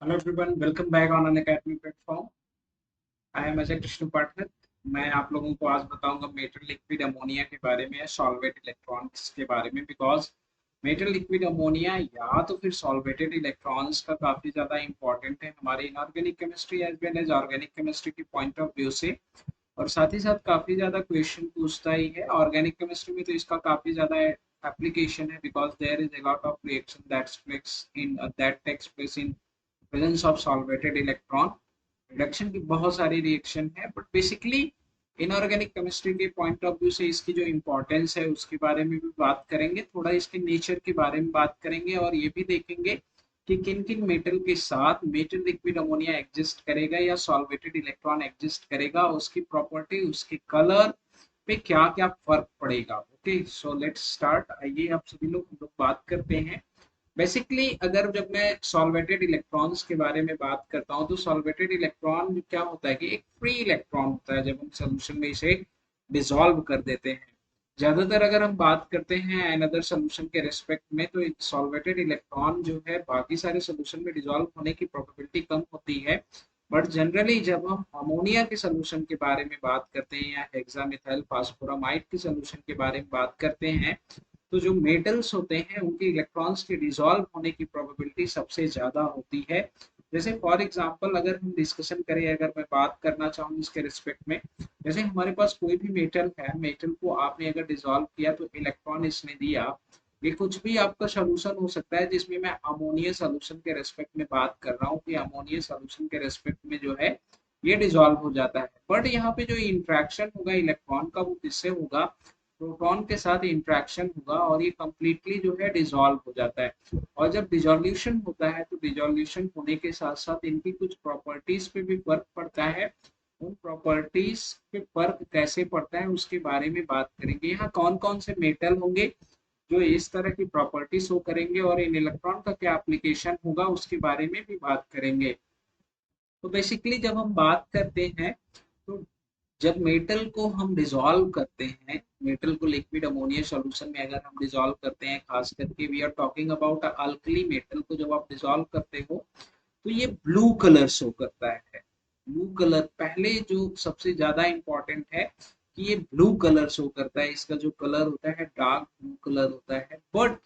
Hello everyone, welcome back on Unacademy platform. I am Ajay Krishna Pathak. मैं आप लोगों को आज बताऊंगा मेटल लिक्विड अमोनिया के बारे में, सॉल्वेटेड इलेक्ट्रॉन्स के बारे में। बिकॉज मेटल लिक्विड अमोनिया या तो फिर सॉल्वेटेड इलेक्ट्रॉन्स का काफी ज्यादा इंपॉर्टेंट है हमारे inorganic chemistry as well as organic chemistry के पॉइंट ऑफ व्यू से। और साथ ही साथ काफी ज्यादा क्वेश्चन पूछता ही है ऑर्गेनिक केमिस्ट्री में, तो इसका काफी ज्यादा एप्लीकेशन है। Because there is a lot of reaction that takes place in presence of solvated electron. Reduction की बहुत सारी रिएक्शन है, बट बेसिकली इनऑर्गेनिक केमिस्ट्री के पॉइंट ऑफ व्यू से इसकी जो इम्पोर्टेंस है उसके बारे में भी बात करेंगे, थोड़ा इसके नेचर के बारे में बात करेंगे, और ये भी देखेंगे कि किन किन मेटल के साथ मेटल लिक्विड अमोनिया एग्जिस्ट करेगा या सॉल्वेटेड इलेक्ट्रॉन एग्जिस्ट करेगा, उसकी प्रॉपर्टी, उसके कलर पे क्या क्या फर्क पड़ेगा। Okay, so let's start. आइए आप सभी लोग हम लोग बात करते हैं। बेसिकली अगर जब मैं सॉल्वेटेड इलेक्ट्रॉन्स के बारे में बात करता हूँ, तो सॉल्वेटेड इलेक्ट्रॉन क्या होता है कि एक फ्री इलेक्ट्रॉन होता है जब हम सोल्यूशन में इसे डिसॉल्व कर देते हैं। ज्यादातर अगर हम बात करते हैं अनदर सोल्यूशन के रेस्पेक्ट में, तो सॉल्वेटेड इलेक्ट्रॉन जो है बाकी सारे सोल्यूशन में डिसॉल्व होने की प्रोबेबिलिटी कम होती है। बट जनरली जब हम अमोनिया के सोल्यूशन के बारे में बात करते हैं या हेक्सामिथाइल फास्फोरामाइड के सोल्यूशन के बारे में बात करते हैं, तो जो मेटल्स होते हैं उनके इलेक्ट्रॉन्स के डिसॉल्व होने की प्रोबेबिलिटी सबसे ज्यादा होती है। जैसे फॉर एग्जांपल अगर हम डिस्कशन करें, अगर मैं बात करना चाहूँ इसके रिस्पेक्ट में, जैसे हमारे पास कोई भी मेटल है, मेटल को आपने अगर डिसॉल्व किया तो इलेक्ट्रॉन इसने दिया। ये कुछ भी आपका सोल्यूशन हो सकता है, जिसमें मैं अमोनिया सोल्यूशन के रेस्पेक्ट में बात कर रहा हूँ कि अमोनिया सोल्यूशन के रेस्पेक्ट में जो है ये डिसॉल्व हो जाता है। बट यहाँ पे जो इंट्रैक्शन होगा इलेक्ट्रॉन का, वो किससे होगा? प्रोटॉन के साथ इंट्रैक्शन होगा, और ये कंप्लीटली जो है डिसॉल्व हो जाता है। और जब डिसोल्यूशन होता है, तो डिसोल्यूशन होने के साथ साथ इनकी कुछ प्रॉपर्टीज पे भी फर्क पड़ता है। उन प्रॉपर्टीज पे फर्क कैसे पड़ता है उसके बारे में बात करेंगे। यहाँ कौन कौन से मेटल होंगे जो इस तरह की प्रॉपर्टी शो करेंगे, और इन इलेक्ट्रॉन का क्या एप्लीकेशन होगा उसके बारे में भी बात करेंगे। तो बेसिकली जब हम बात करते हैं, तो जब मेटल को हम डिसॉल्व करते हैं, मेटल को लिक्विड अमोनिया सॉल्यूशन में अगर हम डिसॉल्व करते हैं, खास करके we are talking about alkali metal को जब आप डिसॉल्व करते हो, तो ये ब्लू कलर शो करता है। ब्लू कलर पहले जो सबसे ज्यादा इंपॉर्टेंट है कि ये ब्लू कलर शो करता है। इसका जो कलर होता है डार्क ब्लू कलर होता है। बट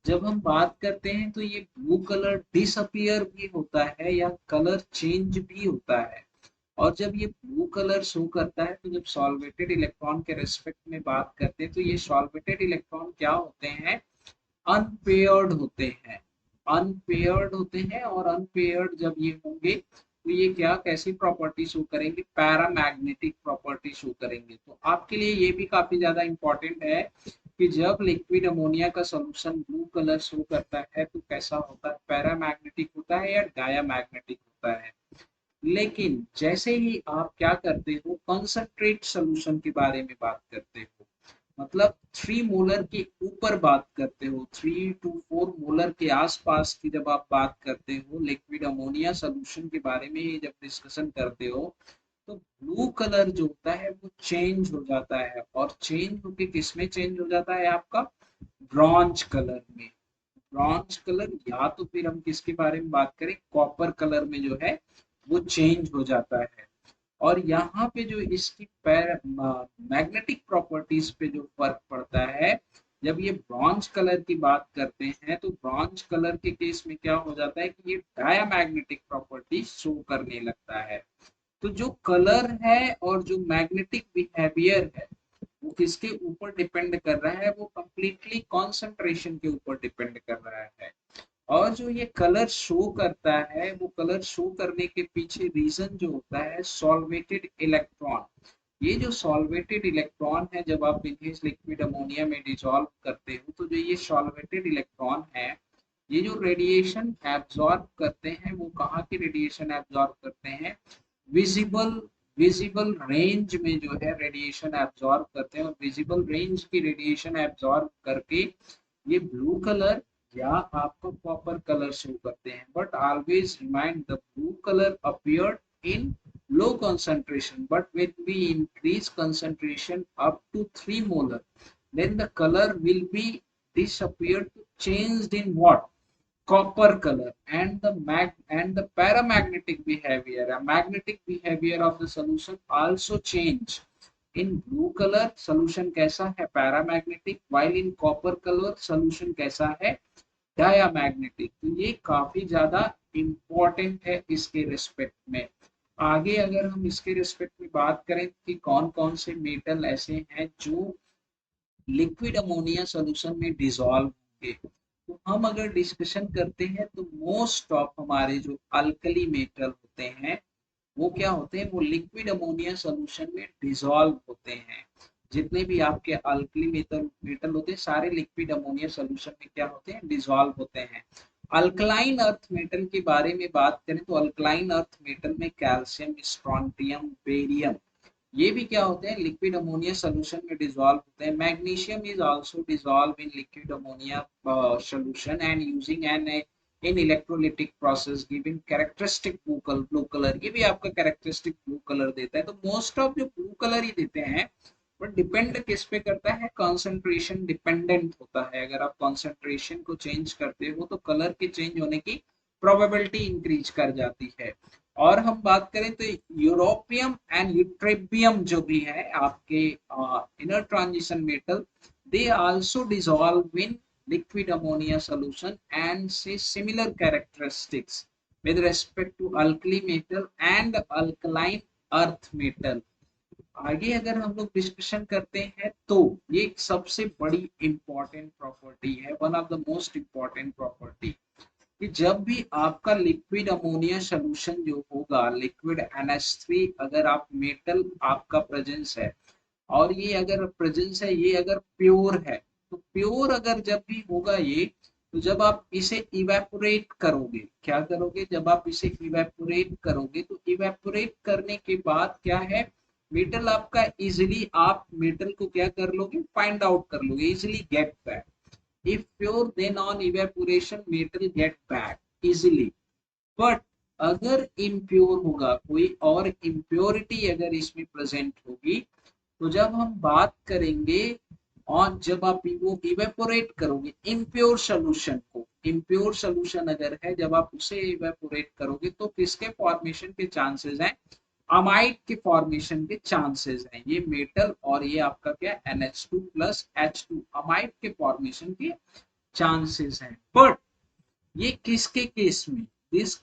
जब हम बात करते हैं तो ये ब्लू कलर डिसअपियर भी होता है या कलर चेंज भी होता है। और जब ये ब्लू कलर शो करता है, तो जब सॉल्वेटेड इलेक्ट्रॉन के रेस्पेक्ट में बात करते हैं, तो ये सॉल्वेटेड इलेक्ट्रॉन क्या होते हैं? अनपेयर्ड होते हैं। अनपेयर्ड होते हैं, और अनपेयर्ड जब ये होंगे तो ये क्या कैसी प्रॉपर्टी शो करेंगे? पैरामैग्नेटिक प्रॉपर्टी शो करेंगे। तो आपके लिए ये भी काफी ज्यादा इंपॉर्टेंट है कि जब लिक्विड अमोनिया का सॉल्यूशन ब्लू कलर शो करता है तो कैसा होता है? पैरामैग्नेटिक होता है या डायामैग्नेटिक होता है। लेकिन जैसे ही आप क्या करते हो, कंसंट्रेट सॉल्यूशन के बारे में बात करते हो, मतलब 3 मोलर के ऊपर बात करते हो, 3 to 4 मोलर के आसपास की जब आप बात करते हो लिक्विड अमोनिया सोल्यूशन के बारे में जब डिस्कशन करते हो, तो ब्लू कलर जो होता है वो चेंज हो जाता है। और चेंज होके किस में चेंज हो जाता है? आपका ब्रॉन्ज कलर में। ब्रॉन्ज कलर, या तो फिर हम किसके बारे में बात करें, कॉपर कलर में जो है वो चेंज हो जाता है। और यहाँ पे जो इसकी मैग्नेटिक प्रॉपर्टीज पे जो फर्क पड़ता है, जब ये ब्रॉन्ज कलर की बात करते हैं, तो ब्रॉन्ज कलर के केस में क्या हो जाता है कि ये डायामैग्नेटिक प्रॉपर्टी शो करने लगता है। तो जो कलर है और जो मैग्नेटिक बिहेवियर है, वो किसके ऊपर डिपेंड कर रहा है? वो कंप्लीटली कॉन्सेंट्रेशन के ऊपर डिपेंड कर रहा है। और जो ये कलर शो करता है, वो कलर शो करने के पीछे रीजन जो होता है, सॉल्वेटेड इलेक्ट्रॉन। ये जो सॉल्वेटेड इलेक्ट्रॉन है, जब आप इन्हें लिक्विड अमोनिया में डिसॉल्व करते हो, तो जो ये सॉल्वेटेड इलेक्ट्रॉन है, ये जो रेडिएशन एब्जॉर्ब करते हैं, वो कहाँ की रेडिएशन एब्जॉर्ब करते हैं? विजिबल विजिबल रेंज में जो है रेडिएशन एब्जॉर्ब करते हैं। और विजिबल रेंज की रेडिएशन एब्जॉर्ब करके ये ब्लू कलर या आपको कॉपर कलर शो करते हैं। But always remind, the blue colour appeared in low concentration, but when we increase concentration up to 3 molar, then the color will be disappeared to changed in what? copper color and the paramagnetic behavior, a magnetic behavior of the solution also change. In blue color solution कैसा है, paramagnetic, while in copper color solution कैसा है, diamagnetic. तो ये काफी ज्यादा important है इसके रिस्पेक्ट में। आगे अगर हम इसके रिस्पेक्ट में बात करें कि कौन कौन से मेटल ऐसे हैं जो लिक्विड अमोनिया सॉल्यूशन में डिसॉल्व होंगे, तो हम अगर डिस्कशन करते हैं तो मोस्ट ऑफ हमारे जो अल्कली मेटल होते हैं वो क्या होते हैं, वो लिक्विड अमोनिया सॉल्यूशन में डिसॉल्व होते हैं। जितने भी आपके अल्कली मेटल मेटल होते हैं सारे लिक्विड अमोनिया सॉल्यूशन में क्या होते हैं, डिसॉल्व होते हैं। अल्कलाइन अर्थ मेटल के बारे में बात करें तो अल्कलाइन अर्थ मेटल में कैल्शियम, स्ट्रोंटियम, बेरियम, ये भी क्या होते हैं, लिक्विड अमोनिया सॉल्यूशन में डिसॉल्व होते हैं। Magnesium is also dissolve in liquid ammonia solution and using an in electrolytic process giving characteristic blue colour, ये भी आपका कैरेक्टरिस्टिक ब्लू कलर देता है। तो मोस्ट ऑफ जो ब्लू कलर ही देते हैं, बट डिपेंड किस पे करता है, कंसंट्रेशन डिपेंडेंट होता है। अगर आप कंसंट्रेशन को चेंज करते हो तो कलर के चेंज होने की प्रोबेबिलिटी इंक्रीज कर जाती है। और हम बात करें तो यूरोपियम एंड यूट्रेबियम जो भी है आपके inner transition metal, they also dissolve in liquid ammonia solution and say similar characteristics with respect to alkali metal and alkaline earth metal। आगे अगर हम लोग डिस्कशन करते हैं तो ये सबसे बड़ी इंपॉर्टेंट प्रॉपर्टी है, one of the most important property, कि जब भी आपका लिक्विड अमोनिया सॉल्यूशन जो होगा, लिक्विड NH3 अगर आप मेटल आपका प्रेजेंस है और ये अगर प्रेजेंस है, ये अगर प्योर है, तो प्योर अगर जब भी होगा ये, तो जब आप इसे इवेपोरेट करोगे, क्या करोगे, जब आप इसे इवेपोरेट करोगे तो इवेपोरेट करने के बाद क्या है, मेटल आपका इजिली, आप मेटल को क्या कर लोगे, फाइंड आउट कर लोगे, easily get back. if pure then on evaporation metal get back easily, but अगर impure होगा, कोई और impurity अगर इसमें प्रेजेंट होगी, तो जब हम बात करेंगे और जब आप वो इवेपोरेट करोगे इम्प्योर सोल्यूशन को, इम्प्योर सोल्यूशन अगर है जब आप उसे इवेपोरेट करोगे तो किसके फॉर्मेशन के चांसेस हैं, अमाइड के फॉर्मेशन के चांसेस हैं। ये मेटल और ये आपका क्या, NH2 प्लस H2, अमाइड के फॉर्मेशन के चांसेस हैं। बट ये किसके केस में, this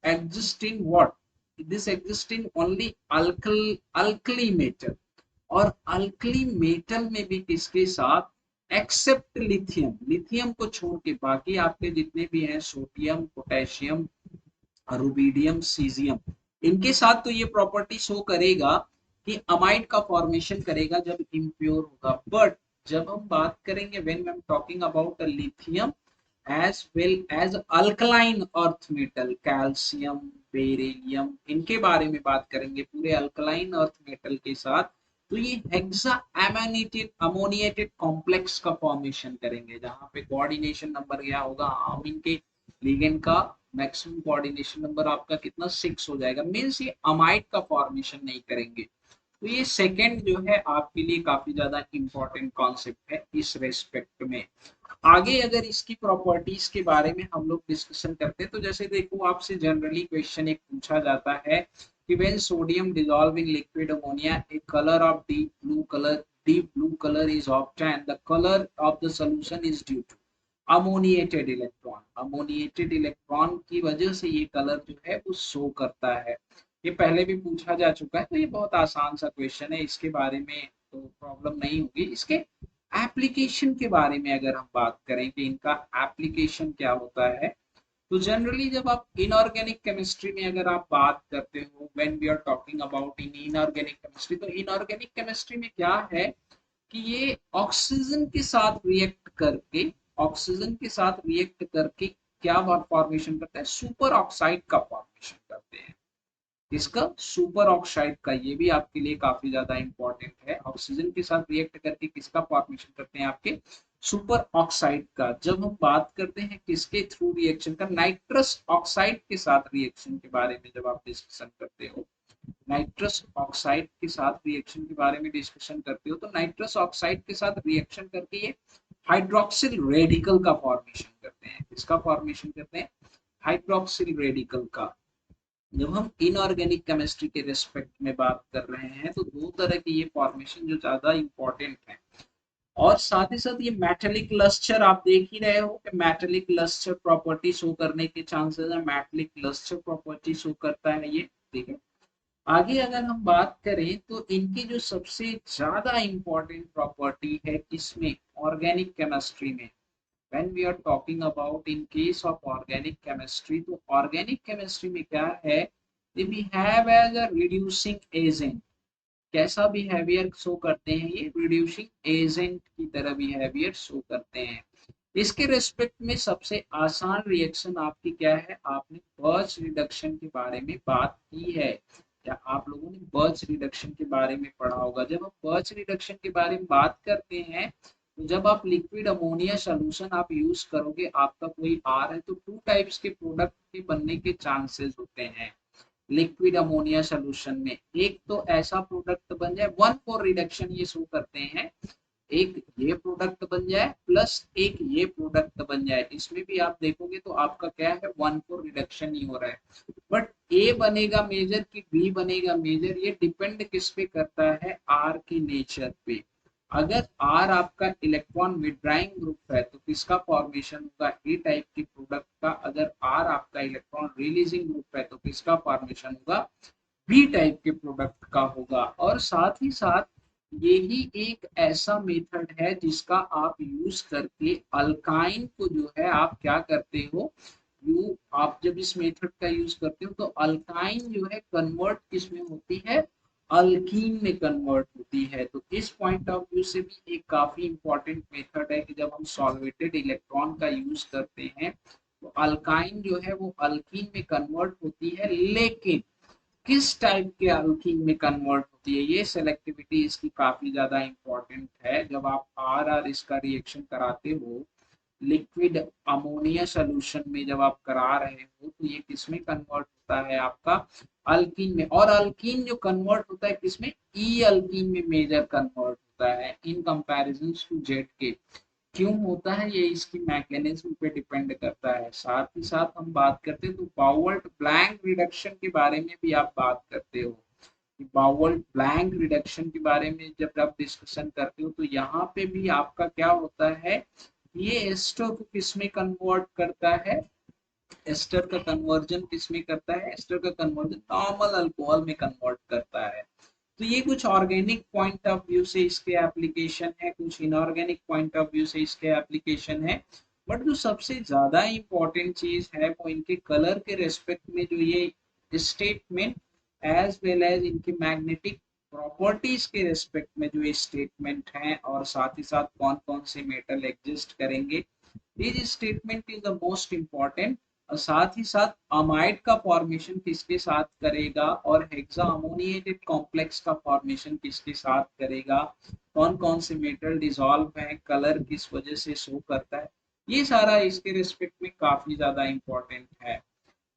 exist in what, this exist in only alkali metal. और अल्कली मेटल में भी किसके साथ, एक्सेप्ट लिथियम, लिथियम को छोड़ के बाकी आपके जितने भी हैं, सोडियम, पोटेशियम, रुबिडियम, सीजियम, इनके साथ तो ये प्रॉपर्टी शो करेगा कि अमाइड का फॉर्मेशन करेगा जब इम्प्योर होगा। बट जब हम बात करेंगे when I am talking about lithium as well as alkaline earth metal, calcium, beryllium, इनके बारे में बात करेंगे पूरे अल्कलाइन अर्थ मेटल के साथ, तो ये हेक्सा अमोनिएटेड अमोनिएटेड कॉम्प्लेक्स का फॉर्मेशन करेंगे, जहां पे कोऑर्डिनेशन नंबर क्या होगा, अमीन के लिगेंड का मैक्सिमम कोऑर्डिनेशन नंबर आपका कितना, 6 हो जाएगा। मींस ये अमाइड का फॉर्मेशन नहीं करेंगे। तो ये सेकंड जो है आपके लिए काफी ज्यादा इंपॉर्टेंट कॉन्सेप्ट है इस रेस्पेक्ट में। आगे अगर इसकी प्रॉपर्टीज के बारे में हम लोग डिस्कशन करते हैं तो जैसे देखो, आपसे जनरली क्वेश्चन एक पूछा जाता है कि when sodium dissolve in liquid ammonia A colour of deep blue color is obtained, the color of the solution is due to ammoniated electron, ammoniated electron की वजह से ये कलर जो है वो शो करता है। ये पहले भी पूछा जा चुका है, तो ये बहुत आसान सा क्वेश्चन है, इसके बारे में तो प्रॉब्लम नहीं होगी। इसके एप्लीकेशन के बारे में अगर हम बात करें कि इनका एप्लीकेशन क्या होता है, तो जनरली जब आप इनऑर्गेनिक केमिस्ट्री में अगर आप बात करते हो, when we are talking about in inorganic chemistry, तो इनऑर्गेनिक केमिस्ट्री में क्या है कि ये ऑक्सीजन के साथ रिएक्ट करके, ऑक्सीजन के साथ रिएक्ट करके क्या फॉर्मेशन करता है, सुपर ऑक्साइड का फॉर्मेशन करते हैं। इसका सुपर ऑक्साइड का, ये भी आपके लिए काफी ज्यादा इंपॉर्टेंट है, ऑक्सीजन के साथ रिएक्ट करके किसका फॉर्मेशन करते हैं, आपके सुपर ऑक्साइड का। जब हम बात करते हैं किसके थ्रू रिएक्शन का, नाइट्रस ऑक्साइड के साथ रिएक्शन के बारे में जब आप डिस्कशन करते हो, नाइट्रस ऑक्साइड के साथ रिएक्शन के बारे में डिस्कशन करते हो, तो नाइट्रस ऑक्साइड के साथ रिएक्शन करके ये हाइड्रोक्सिल रेडिकल का फॉर्मेशन करते हैं। किसका फॉर्मेशन करते हैं? हाइड्रोक्सिल रेडिकल का। जब हम इनऑर्गेनिक केमिस्ट्री के रिस्पेक्ट में बात कर रहे हैं तो दो तरह की ये फॉर्मेशन जो ज्यादा इंपॉर्टेंट है। और साथ ही साथ ये मेटेलिक लस्टर आप देख ही रहे हो कि मेटेलिक लस्टर प्रॉपर्टी शो करने के चांसेस है, मेटेलिक लस्टर प्रॉपर्टी शो करता है ये। ठीक है, आगे अगर हम बात करें तो इनकी जो सबसे ज्यादा इंपॉर्टेंट प्रॉपर्टी है किसमें? ऑर्गेनिक केमिस्ट्री में। when we are talking about in case of organic chemistry, तो organic chemistry में क्या है? they behave as a reducing agent। कैसा बिहेवियर शो करते हैं ये? रिड्यूसिंग एजेंट की तरह बिहेवियर शो करते हैं। इसके रेस्पेक्ट में सबसे आसान रिएक्शन आपकी क्या है? आपने बर्च रिडक्शन के बारे में बात की है या आप लोगों ने बर्च रिडक्शन के बारे में पढ़ा होगा। जब हम बर्च रिडक्शन के बारे में बात करते हैं तो जब आप लिक्विड अमोनिया सोल्यूशन आप यूज करोगे, आपका कोई आर है, तो टू टाइप्स के प्रोडक्ट के बनने के चांसेस होते हैं लिक्विड अमोनिया सोल्यूशन में। एक तो ऐसा प्रोडक्ट बन जाए, 1,4 रिडक्शन ये शो करते हैं, एक ये प्रोडक्ट बन जाए प्लस एक ये प्रोडक्ट बन जाए। इसमें भी आप देखोगे तो आपका क्या है? 1,4 रिडक्शन ही हो रहा है। बट ए बनेगा मेजर कि बी बनेगा मेजर, ये डिपेंड किस पे करता है? आर के नेचर पे। अगर आर आपका इलेक्ट्रॉन विड्राइंग ग्रुप है तो किसका फॉर्मेशन होगा? ए टाइप के प्रोडक्ट का। अगर आर आपका इलेक्ट्रॉन रिलीजिंग ग्रुप है तो किसका फॉर्मेशन होगा? बी टाइप के प्रोडक्ट का होगा। और साथ ही साथ यही एक ऐसा मेथड है जिसका आप यूज करके अल्काइन को जो है आप क्या करते हो? यू आप जब इस मेथड का यूज करते हो तो अल्काइन जो है कन्वर्ट किस में होती है? अल्कीन में कन्वर्ट होती है। तो इस पॉइंट ऑफ व्यू से भी एक काफी इंपॉर्टेंट मेथड है कि जब हम सॉल्वेटेड इलेक्ट्रॉन का यूज करते हैं तो अल्काइन जो है वो अल्कीन में कन्वर्ट होती है। लेकिन किस टाइप के अल्कीन में कन्वर्ट होती है, ये सेलेक्टिविटी इसकी काफी ज्यादा इंपॉर्टेंट है। जब आप आर आर इसका रिएक्शन कराते हो लिक्विड अमोनिया सोल्यूशन में, जब आप करा रहे हो तो ये किसमें कन्वर्ट होता है? आपका अल्कीन में। और अल्कीन जो कन्वर्ट होता है किसमें? ई अल्कीन में मेजर कन्वर्ट होता है इन कंपैरिजन टू जेड के। क्यों होता है ये? इसकी मैकेनिज्म पे डिपेंड करता है। साथ ही साथ हम बात करते हैं तो बाउल्ट ब्लैंक रिडक्शन के बारे में भी आप बात करते हो। बाउल्ट ब्लैंक रिडक्शन के बारे में जब आप डिस्कशन करते हो तो यहाँ पे भी आपका क्या होता है? ये एस्टर को किसमें कन्वर्ट करता है? एस्टर का कन्वर्जन किसमें करता है? एस्टर का कन्वर्जन नॉर्मल अल्कोहल में कन्वर्ट करता है। तो ये कुछ ऑर्गेनिक पॉइंट ऑफ व्यू से इसके एप्लीकेशन है, कुछ इनऑर्गेनिक पॉइंट ऑफ व्यू से इसके एप्लीकेशन है। बट जो सबसे ज्यादा इंपॉर्टेंट चीज है वो इनके कलर के रेस्पेक्ट में जो ये स्टेटमेंट एज वेल एज इनके मैग्नेटिक प्रॉपर्टीज के रेस्पेक्ट में जो ये स्टेटमेंट है, और साथ ही साथ कौन कौन से मेटल एग्जिस्ट करेंगे, ये statement is the most important. और साथ ही साथ अमाइड का फॉर्मेशन किसके साथ करेगा और हेक्सा अमोनिएटेड कॉम्प्लेक्स का फॉर्मेशन किसके साथ करेगा, कौन कौन से मेटल डिसॉल्व है, कलर किस वजह से शो करता है, ये सारा इसके रिस्पेक्ट में काफी ज्यादा इंपॉर्टेंट है।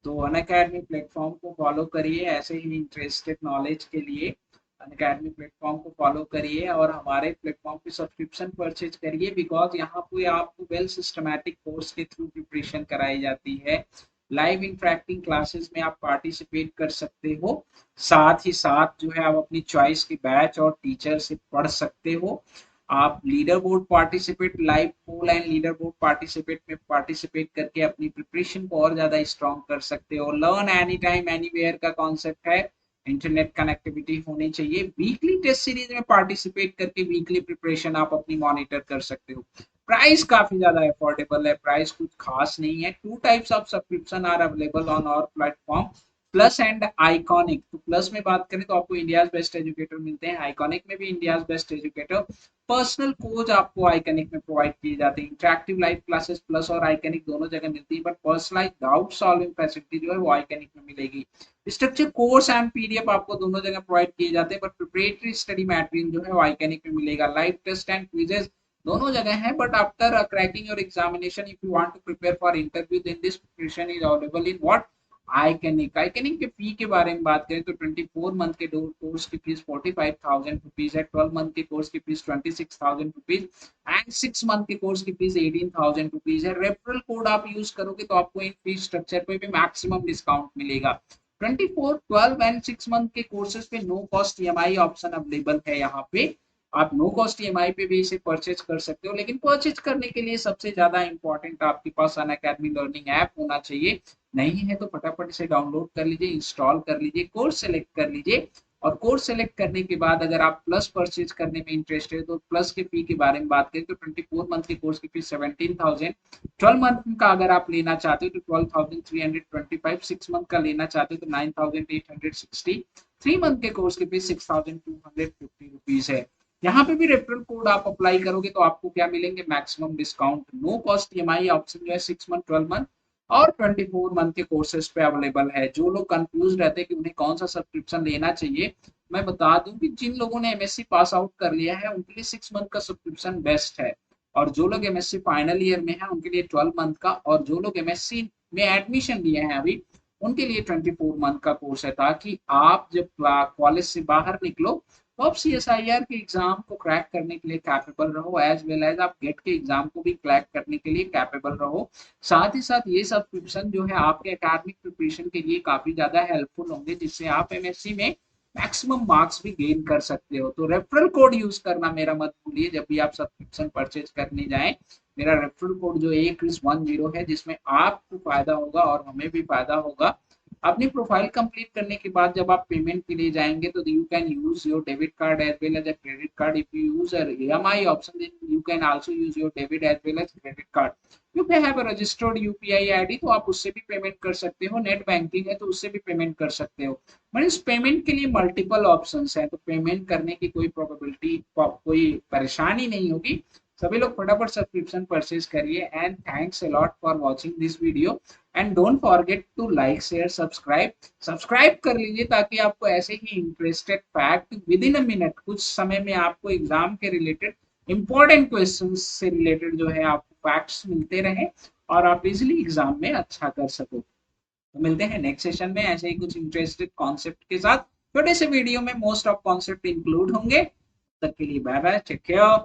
तो अनअकैडमी प्लेटफॉर्म को फॉलो करिए ऐसे ही इंटरेस्टेड नॉलेज के लिए। अनअकैडमी प्लेटफॉर्म को फॉलो करिए और हमारे प्लेटफॉर्म पे सब्सक्रिप्शन परचेज करिए, बिकॉज यहाँ पे आपको वेल सिस्टमैटिक कोर्स के थ्रू प्रिपरेशन कराई जाती है। लाइव इंटरेक्टिंग क्लासेस में आप पार्टिसिपेट कर सकते हो। साथ ही साथ जो है आप अपनी चॉइस के बैच और टीचर से पढ़ सकते हो। आप leader board participate, live poll and leader board participate में पार्टिसिपेट करके अपनी प्रिपरेशन को और ज्यादा स्ट्रॉन्ग कर सकते हो। लर्न एनी टाइम एनीवेयर का कॉन्सेप्ट है, इंटरनेट कनेक्टिविटी होनी चाहिए। वीकली टेस्ट सीरीज में पार्टिसिपेट करके वीकली प्रिपरेशन आप अपनी मॉनिटर कर सकते हो। प्राइस काफी ज्यादा अफोर्डेबल है, प्राइस कुछ खास नहीं है। Two types of subscription are available on our platform, plus and iconic. तो प्लस में बात करें तो आपको इंडियाज बेस्ट एजुकेटर मिलते हैं, आइकॉनिक में भी India's best educator. Personal coach आपको आइकनिक में प्रोवाइड किए जाते हैं। इंटरेक्टिव लाइव क्लासेस प्लस और आइकनिक दोनों जगह मिलती है, but personalize doubt solving facility जो है वो आइकनिक में मिलेगी। स्ट्रक्चर कोर्स एंड पीडीएफ आपको दोनों जगह प्रोवाइड किए जाते हैं, बट प्रिपरेटरी स्टडी मटेरियल जो है वो आइकनिक में मिलेगा। लाइव टेस्ट एंड क्विजेस दोनों जगह है, but after cracking your examination if you want to prepare for interview then this preparation is available in what iconic के फी के बारे में बात करें तो 24 मंथ के कोर्स की फीस 45,000 रुपीज है, 12 मंथ के कोर्स की फीस 26,000 रुपीज एंड 6 मंथ के कोर्स की फीस 18,000 रुपीज है। रेफरल कोड आप यूज करोगे तो आपको इन फीस स्ट्रक्चर पे भी मैक्सिमम डिस्काउंट मिलेगा। 24, 12 एंड 6 मंथ के कोर्सेज पे no cost EMI option available है। यहाँ पे आप नो कॉस्ट ईएमआई पे भी इसे परचेज कर सकते हो, लेकिन परचेज करने के लिए सबसे ज्यादा इंपॉर्टेंट आपके पास अनअकैडमी लर्निंग ऐप होना चाहिए। नहीं है तो फटाफट से डाउनलोड कर लीजिए, इंस्टॉल कर लीजिए, कोर्स सेलेक्ट कर लीजिए और कोर्स सेलेक्ट करने के बाद अगर आप प्लस परचेज करने में इंटरेस्टेड है तो प्लस के फी के बारे में बात करें तो 24 मंथ के कोर्स की फीस 17,000, 12 मंथ का अगर आप लेना चाहते हो तो 12,325, 6 मंथ का लेना चाहते हो तो 9,860, 3 मंथ के कोर्स की फीस 6,250 रुपीज है। यहाँ पे भी रेफरल कोड आप अप्लाई करोगे तो आपको क्या मिलेंगे, maximum discount, no cost EMI option जो है 6 मंथ, 12 मंथ और 24 मंथ के कोर्सेज पे अवेलेबल है। जो लोग कंफ्यूज रहते हैं कि उन्हें कौन सा सब्सक्रिप्शन लेना चाहिए, मैं बता दूं कि जिन लोगों ने एमएससी पास आउट कर लिया है उनके लिए 6 मंथ का सब्सक्रिप्शन बेस्ट है, और जो लोग एमएससी फाइनल ईयर में है उनके लिए 12 मंथ का, और जो लोग एमएससी में एडमिशन लिए हैं अभी उनके लिए 24 मंथ का कोर्स है, ताकि आप जब कॉलेज से बाहर निकलो तो आप सीएसआईआर के एग्जाम को क्रैक करने के लिए कैपेबल रहो, एज वेल एज आप गेट के एग्जाम को भी क्रैक करने के लिए कैपेबल रहो। साथ ही साथ ये सब्सक्रिप्शन जो है आपके एकेडमिक प्रिपरेशन के लिए काफी ज्यादा हेल्पफुल होंगे, जिससे आप एमएससी में मैक्सिमम मार्क्स भी गेन कर सकते हो। तो रेफरल कोड यूज करना मेरा मत भूलिए जब भी आप सब्सक्रिप्शन परचेज करने जाएं। मेरा रेफरल कोड जो है क्रिस10 है, जिसमें आपको फायदा होगा और हमें भी फायदा होगा। अपनी प्रोफाइल कंप्लीट करने के बाद जब आप पेमेंट के लिए जाएंगे तो you can use your debit card as well as a credit card. If you use EMI option then you can also use your debit as well as credit card. You can have a registered UPI ID, तो आप उससे भी payment कर सकते हो। Net banking है तो उससे भी पेमेंट कर सकते हो। मींस पेमेंट के लिए मल्टीपल ऑप्शंस हैं, तो पेमेंट करने की कोई प्रोबेबिलिटी, कोई परेशानी नहीं होगी। सभी लोग फटाफट सब्सक्रिप्शन परचेज करिए and thanks a lot for watching this video and don't forget to like share subscribe. Subscribe कर लीजिए ताकि आपको ऐसे ही interested fact within a minute, कुछ समय में आपको एग्जाम के रिलेटेड इंपॉर्टेंट क्वेश्चंस से रिलेटेड जो है आपको फैक्ट्स मिलते रहे और आप इजिली एग्जाम में अच्छा कर सको। तो मिलते हैं नेक्स्ट सेशन में ऐसे ही कुछ इंटरेस्टेड कॉन्सेप्ट के साथ। छोटे से वीडियो में मोस्ट ऑफ कॉन्सेप्ट इंक्लूड होंगे। तब तक के लिए बाय बाय, टेक केयर।